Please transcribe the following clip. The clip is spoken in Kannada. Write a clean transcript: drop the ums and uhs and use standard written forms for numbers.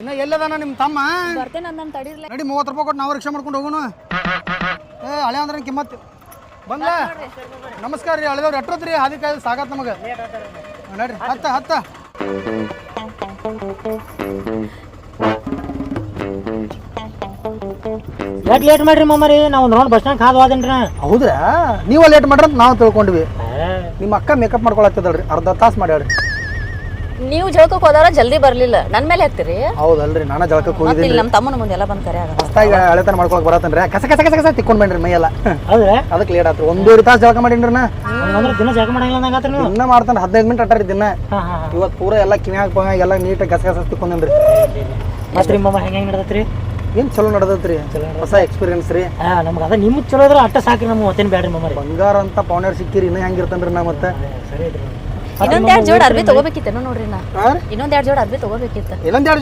ಇನ್ನ ಎಲ್ಲದಾನ ನಿಮ್ಮ ತಮ್ಮ ಬರ್ತೇನೆ ಅಂದನ್ ತಡೀರ್ಲೆ. ನಡಿ 30 ರೂಪಾಯಿ ಕೊಟ್ಟು ನಾವು ರಿಕ್ಷಾ ಮಾಡ್ಕೊಂಡು ಹೋಗೋಣ. ಹಳೆ ಅಂದ್ರೆ ಕಿಮ್ಮತ್ತು ಬಂದ. ನಮಸ್ಕಾರ ರೀ ಹಳೆದವ್ರು ಎಟ್ಟೋತ್ರಿ ಹಾದಿ ಕಾಯ್ದು ಸಾಗತ್ ನಮಗೆ. ನಡ್ರಿ ಹತ್ತ ಯಾಕೆ ಲೇಟ್ ಮಾಡ್ರಿ ಮಮ್ಮರಿ? ನಾವು ಒಂದು ರೌಂಡ್ ಬಸ್ ಸ್ಟ್ಯಾಂಡ್ ಕಾದು ಹೋದೇನ್ರಿ. ಹೌದ್ರಾ? ನೀವು ಲೇಟ್ ಮಾಡ್ರಿ ಅಂತ ನಾವು ತಿಳ್ಕೊಂಡ್ವಿ. ನಿಮ್ಮ ಅಕ್ಕ ಮೇಕಪ್ ಮಾಡ್ಕೊಳತ್ತದಲ್ರಿ, ಅರ್ಧ ತಾಸು ಮಾಡ್ಯಾಡ್ರಿ. ನೀವು ಜಳಕಕ್ಕೆ ಹೋದಾರ ಜಲ್ದಿ ಬರ್ಲಿಲ್ಲ, ನನ್ನ ಮೇಲೆ ಹಾಕ್ತಿರಿ. ಹೌದಲ್ರಿ, ನಾನು ಜಳಕಕ್ಕೆ ಹೋಗಿದ್ದೀನಿ. ನಮ್ಮ ತಮ್ಮನ ಮುಂದೆ ಎಲ್ಲ ಬಂದ್ ಕರೆ ಆಗ ಹೊಸ್ತಾಗಿ ಹಳೆತನ ಮಾಡ್ಕೊಳಕ್ ಬರತ್ತನ್ರಿ. ಕಸ ಕಸ ಕಸ ಕಸ ತಿಕ್ಕೊಂಡ್ ಬಂದ್ರಿ ಮೈಯೆಲ್ಲ. ಹೌದ್ರಾ? ಅದಕ್ಕೆ ಲೇಟ್ ಆತ್ರಿ. 1.5 ತಾಸು ಜಳಕ ಮಾಡೀನ್ರಿ ನಾ. ಅಂದ್ರೆ ದಿನ ಜಳಕ ಮಾಡಂಗಿಲ್ಲ ನಂಗಾತ್ರಿ ನೀವು? ದಿನ ಮಾಡ್ತಾನೆ 15 ಮಿನಿಟ್ ಅಟ್ಟಾರಿ ದಿನ. ಇವತ್ತು ಪೂರ ಎಲ್ಲ ಕಿವ್ಯಾಗ ಪಂಗ ಎಲ್ಲ ನೀಟಾಗಿ ಕಸ ಕಸ ತಿಕ್ಕೊಂಡ್ರಿ. ಮತ್ತೆ ಮಮ್ಮ ಹೆಂಗೆ ನಡೆದತ್ರಿ? ಏನು ಚಲೋ ನಡೆದತ್ರಿ, ಹೊಸ ಎಕ್ಸ್ಪೀರಿಯನ್ಸ್ ರೀ. ನಮ್ಗೆ ಅದ ನಿಮ್ಗೆ ಚಲೋ ಇದ್ರೆ ಅಟ್ಟ ಸಾಕ್ರಿ, ನಮ್ಮ ಹೊತ್ತೇನು ಬೇಡ್ರಿ ಮಮ್ಮರಿ. ಬಂಗಾರ ಅಂತ ಪೌಂಡರ್ ಸಿಕ್ಕಿರಿ, ಇನ್ನೂ ಹೆಂಗಿರ್ತನ್ರಿ ನಾ ಮತ್ತೆ. ಸರಿ ಐತ್ರಿ. ಇನ್ನೊಂದ್ 2 ಜೋಡ್ ಅರ್ಬಿ ತಗೋಬೇಕಿತ್ತು ನೋಡ್ರಿ ನಾ. ಇನ್ನೊಂದ್ 2 ಜೋಡ್ ಅರ್ಬಿ ತಗೋಬೇಕಿತ್ತು. ಇನ್ನೊಂದ್ 2 ಜೋಡಿ